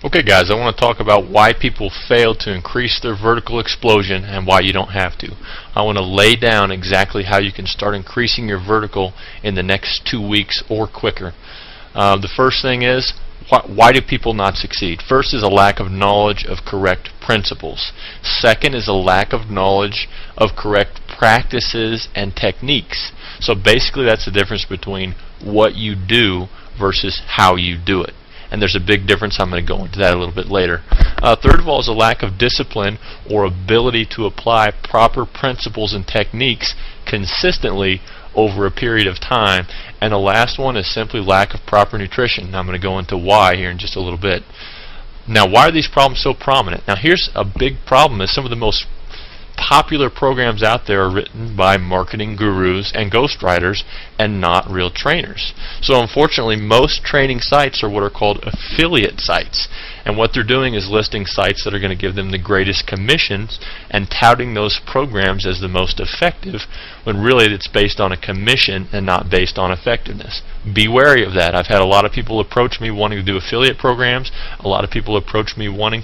Okay guys, I want to talk about why people fail to increase their vertical explosion and why you don't have to. I want to lay down exactly how you can start increasing your vertical in the next 2 weeks or quicker. The first thing is, why do people not succeed? First is a lack of knowledge of correct principles. Second is a lack of knowledge of correct practices and techniques. So basically that's the difference between what you do versus how you do it. And there's a big difference. I'm going to go into that a little bit later. Third of all is a lack of discipline or ability to apply proper principles and techniques consistently over a period of time. And the last one is simply lack of proper nutrition. I'm going to go into why here in just a little bit. Now, why are these problems so prominent? Now, here's a big problem: is some of the most popular programs out there are written by marketing gurus and ghostwriters and not real trainers. So unfortunately, most training sites are what are called affiliate sites, and what they're doing is listing sites that are going to give them the greatest commissions and touting those programs as the most effective, when really it's based on a commission and not based on effectiveness. Be wary of that. I've had a lot of people approach me wanting to do affiliate programs. A lot of people approach me wanting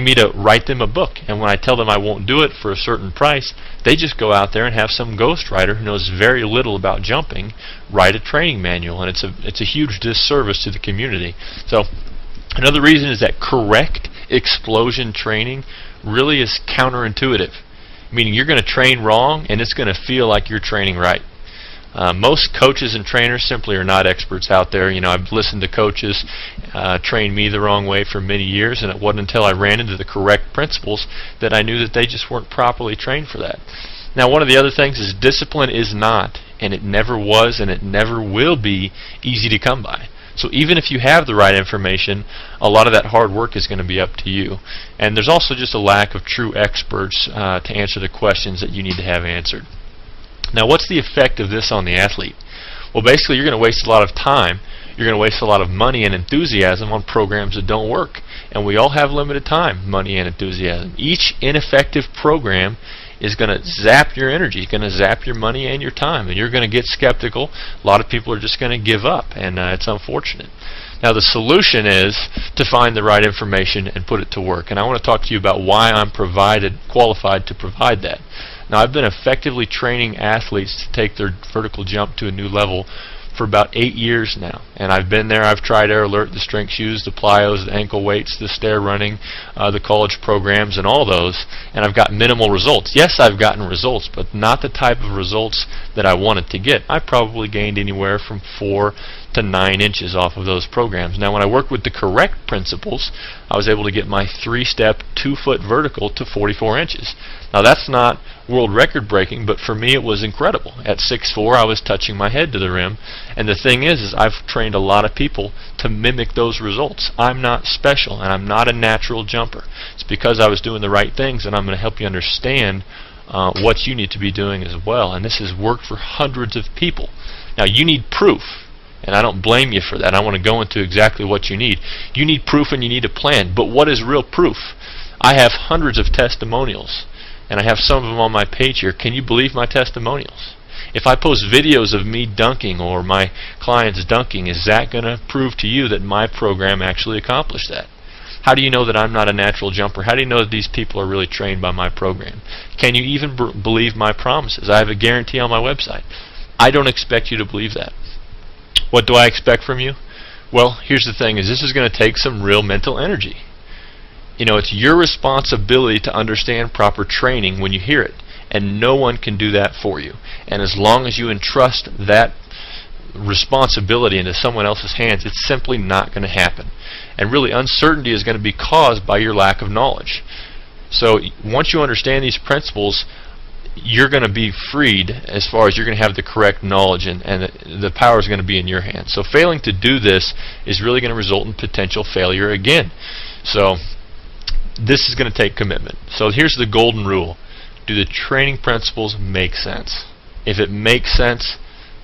me to write them a book, and when I tell them I won't do it for a certain price, they just go out there and have some ghostwriter who knows very little about jumping write a training manual, and it's a huge disservice to the community. So another reason is that correct explosion training really is counterintuitive, meaning you're going to train wrong and it's going to feel like you're training right. Most coaches and trainers simply are not experts out there. You know, I've listened to coaches train me the wrong way for many years, and it wasn't until I ran into the correct principles that I knew that they just weren't properly trained for that. Now, one of the other things is discipline is not, and it never was, and it never will be easy to come by. So even if you have the right information, a lot of that hard work is going to be up to you. And there's also just a lack of true experts to answer the questions that you need to have answered. Now, what's the effect of this on the athlete? Well, basically, you're going to waste a lot of time. You're going to waste a lot of money and enthusiasm on programs that don't work. And we all have limited time, money and enthusiasm. Each ineffective program is going to zap your energy, going to zap your money and your time, and you're going to get skeptical. A lot of people are just going to give up, and it's unfortunate. Now, the solution is to find the right information and put it to work. And I want to talk to you about why I'm qualified to provide that. Now, I've been effectively training athletes to take their vertical jump to a new level for about 8 years now. And I've been there. I've tried Air Alert, the strength shoes, the plyos, the ankle weights, the stair running, the college programs, and all those. And I've got minimal results. Yes, I've gotten results, but not the type of results that I wanted to get. I probably gained anywhere from 4 to 9 inches off of those programs. Now, when I worked with the correct principles, I was able to get my 3-step, 2-foot vertical to 44 inches. Now, that's not world record breaking, but for me it was incredible. At 6'4", I was touching my head to the rim, and the thing is I've trained a lot of people to mimic those results. I'm not special, and I'm not a natural jumper. It's because I was doing the right things, and I'm going to help you understand what you need to be doing as well. And this has worked for hundreds of people. Now, you need proof, and I don't blame you for that. I want to go into exactly what you need. You need proof and you need a plan. But what is real proof? I have hundreds of testimonials, and I have some of them on my page here. Can you believe my testimonials? If I post videos of me dunking or my clients dunking, is that going to prove to you that my program actually accomplished that? How do you know that I'm not a natural jumper? How do you know that these people are really trained by my program? Can you even believe my promises? I have a guarantee on my website. I don't expect you to believe that. What do I expect from you? Well, here's the thing, is this is going to take some real mental energy. You know, it's your responsibility to understand proper training when you hear it, and no one can do that for you. And as long as you entrust that responsibility into someone else's hands, it's simply not going to happen. And really, uncertainty is going to be caused by your lack of knowledge. So once you understand these principles, you're going to be freed as far as you're going to have the correct knowledge, and the power is going to be in your hands. So failing to do this is really going to result in potential failure again. So this is going to take commitment. So here's the golden rule. Do the training principles make sense? If it makes sense,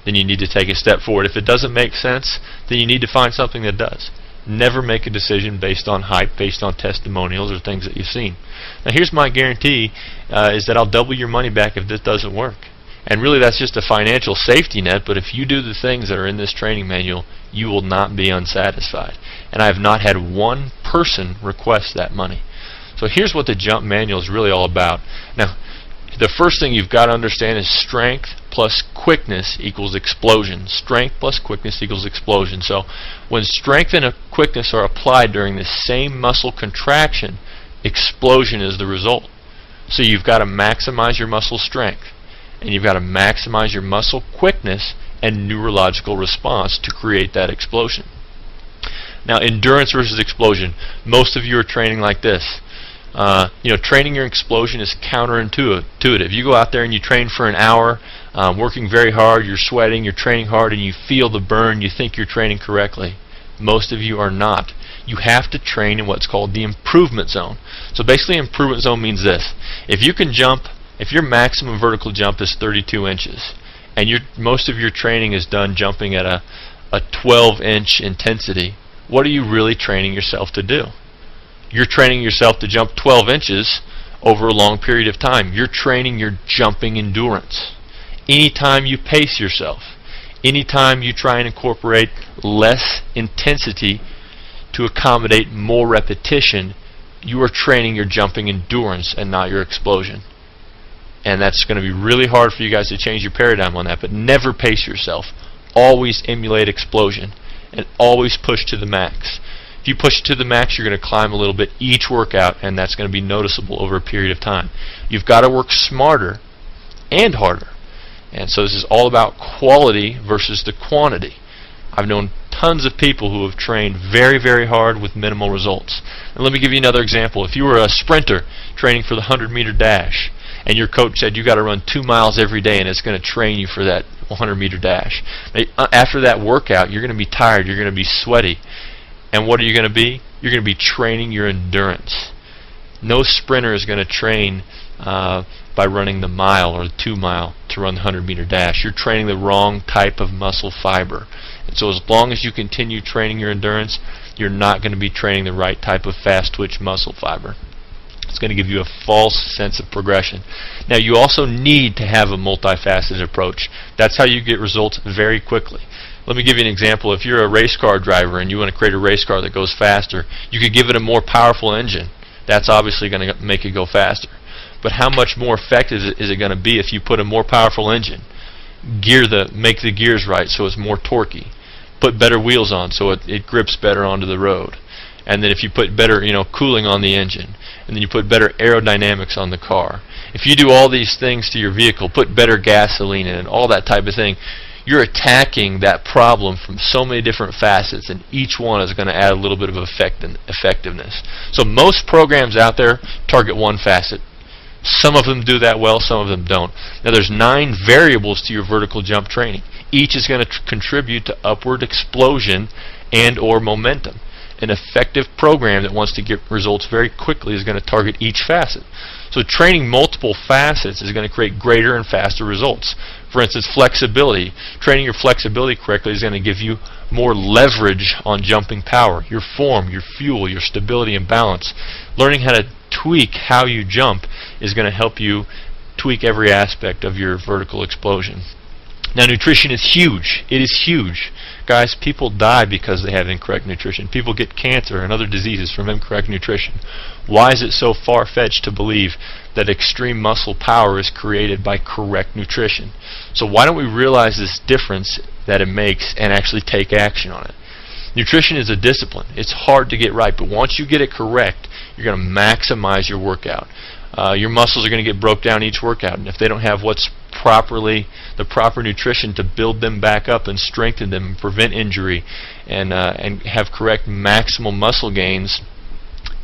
then you need to take a step forward. If it doesn't make sense, then you need to find something that does. Never make a decision based on hype, based on testimonials or things that you've seen. Now, here's my guarantee, is that I'll double your money back if this doesn't work. And really that's just a financial safety net, but if you do the things that are in this training manual, you will not be unsatisfied. And I have not had one person request that money. So here's what the jump manual is really all about. Now, the first thing you've got to understand is strength plus quickness equals explosion. Strength plus quickness equals explosion. So when strength and quickness are applied during the same muscle contraction, explosion is the result. So you've got to maximize your muscle strength, and you've got to maximize your muscle quickness and neurological response to create that explosion. Now, endurance versus explosion. Most of you are training like this. Training your explosion is counterintuitive. You go out there and you train for an hour, working very hard, you're sweating, you're training hard, and you feel the burn, you think you're training correctly. Most of you are not. You have to train in what's called the improvement zone. So basically, improvement zone means this. If you can jump, if your maximum vertical jump is 32 inches, and most of your training is done jumping at a 12-inch intensity, what are you really training yourself to do? You're training yourself to jump 12 inches over a long period of time. You're training your jumping endurance. Anytime you pace yourself, anytime you try and incorporate less intensity to accommodate more repetition, you are training your jumping endurance and not your explosion. And that's going to be really hard for you guys to change your paradigm on that, but never pace yourself. Always emulate explosion and always push to the max. If you push it to the max, you're going to climb a little bit each workout, and that's going to be noticeable over a period of time. You've got to work smarter and harder. And so this is all about quality versus the quantity. I've known tons of people who have trained very, very hard with minimal results. And let me give you another example. If you were a sprinter training for the 100-meter dash, and your coach said you got to run 2 miles every day and it's going to train you for that 100-meter dash. After that workout, you're going to be tired, you're going to be sweaty. And what are you going to be? You're going to be training your endurance. No sprinter is going to train by running the mile or the 2 mile to run the 100-meter dash. You're training the wrong type of muscle fiber. And so as long as you continue training your endurance, you're not going to be training the right type of fast twitch muscle fiber. It's going to give you a false sense of progression. Now, you also need to have a multifaceted approach. That's how you get results very quickly. Let me give you an example. If you're a race car driver and you want to create a race car that goes faster, you could give it a more powerful engine. That's obviously going to make it go faster. But how much more effective is it going to be if you put a more powerful engine? Make the gears right so it's more torquey. Put better wheels on so it grips better onto the road. And then if you put better cooling on the engine, and then you put better aerodynamics on the car. If you do all these things to your vehicle, put better gasoline in it, all that type of thing, you're attacking that problem from so many different facets, and each one is going to add a little bit of effectiveness. So most programs out there target one facet. Some of them do that well, some of them don't. Now there's 9 variables to your vertical jump training. Each is going to contribute to upward explosion and or momentum. An effective program that wants to get results very quickly is going to target each facet. So training multiple facets is going to create greater and faster results. For instance, flexibility. Training your flexibility correctly is going to give you more leverage on jumping power, your form, your fuel, your stability and balance. Learning how to tweak how you jump is going to help you tweak every aspect of your vertical explosion. Now, nutrition is huge. It is huge. Guys, people die because they have incorrect nutrition. People get cancer and other diseases from incorrect nutrition. Why is it so far-fetched to believe that extreme muscle power is created by correct nutrition? So why don't we realize this difference that it makes and actually take action on it? Nutrition is a discipline. It's hard to get right, but once you get it correct, you're going to maximize your workout. Your muscles are going to get broke down each workout, and if they don't have the proper nutrition to build them back up and strengthen them and prevent injury and have correct maximal muscle gains,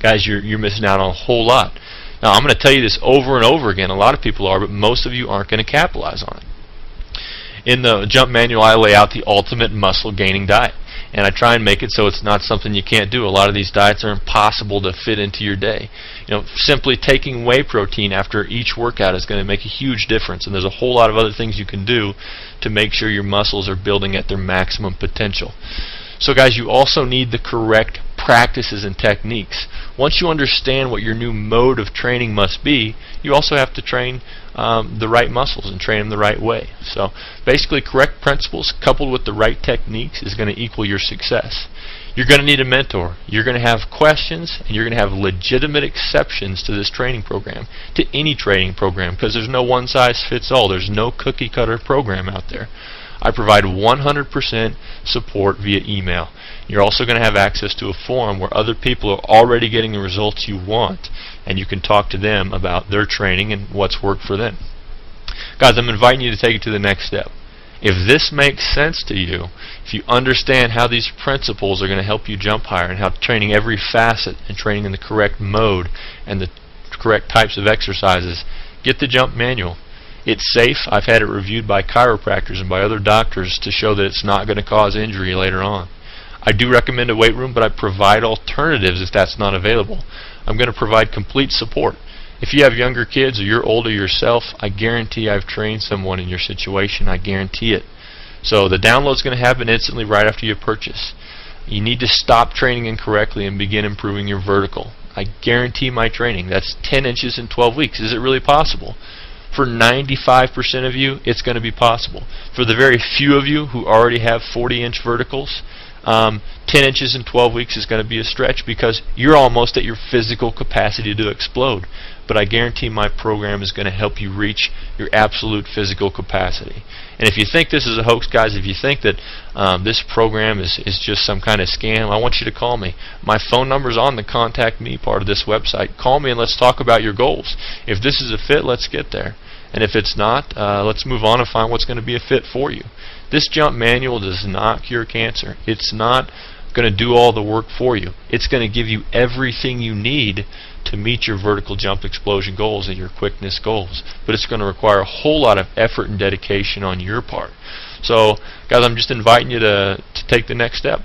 guys, you're missing out on a whole lot. Now, I'm going to tell you this over and over again. A lot of people are, but most of you aren't going to capitalize on it. In the jump manual, I lay out the ultimate muscle gaining diet. And I try and make it so it's not something you can't do. A lot of these diets are impossible to fit into your day. Simply taking whey protein after each workout is going to make a huge difference. And there's a whole lot of other things you can do to make sure your muscles are building at their maximum potential. So guys, you also need the correct practices and techniques. Once you understand what your new mode of training must be, you also have to train the right muscles and train them the right way. So basically, correct principles coupled with the right techniques is going to equal your success. You're going to need a mentor. You're going to have questions, and you're going to have legitimate exceptions to this training program, to any training program, because there's no one-size-fits-all. There's no cookie-cutter program out there. I provide 100% support via email. You're also going to have access to a forum where other people are already getting the results you want, and you can talk to them about their training and what's worked for them. Guys, I'm inviting you to take it to the next step. If this makes sense to you, if you understand how these principles are going to help you jump higher, and how training every facet and training in the correct mode and the correct types of exercises, get the jump manual. It's safe. I've had it reviewed by chiropractors and by other doctors to show that it's not going to cause injury later on. I do recommend a weight room, but I provide alternatives if that's not available. I'm going to provide complete support. If you have younger kids or you're older yourself, I guarantee I've trained someone in your situation. I guarantee it. So the download's going to happen instantly right after you purchase. You need to stop training incorrectly and begin improving your vertical. I guarantee my training. That's 10 inches in 12 weeks. Is it really possible? For 95% of you, it's going to be possible. For the very few of you who already have 40-inch verticals, 10 inches in 12 weeks is going to be a stretch, because you're almost at your physical capacity to explode. But I guarantee my program is going to help you reach your absolute physical capacity. And if you think this is a hoax, guys, if you think that this program is just some kind of scam, I want you to call me. My phone number is on the Contact Me part of this website. Call me and let's talk about your goals. If this is a fit, let's get there. And if it's not, let's move on and find what's going to be a fit for you. This jump manual does not cure cancer. It's not going to do all the work for you. It's going to give you everything you need to meet your vertical jump explosion goals and your quickness goals. But it's going to require a whole lot of effort and dedication on your part. So, guys, I'm just inviting you to take the next step.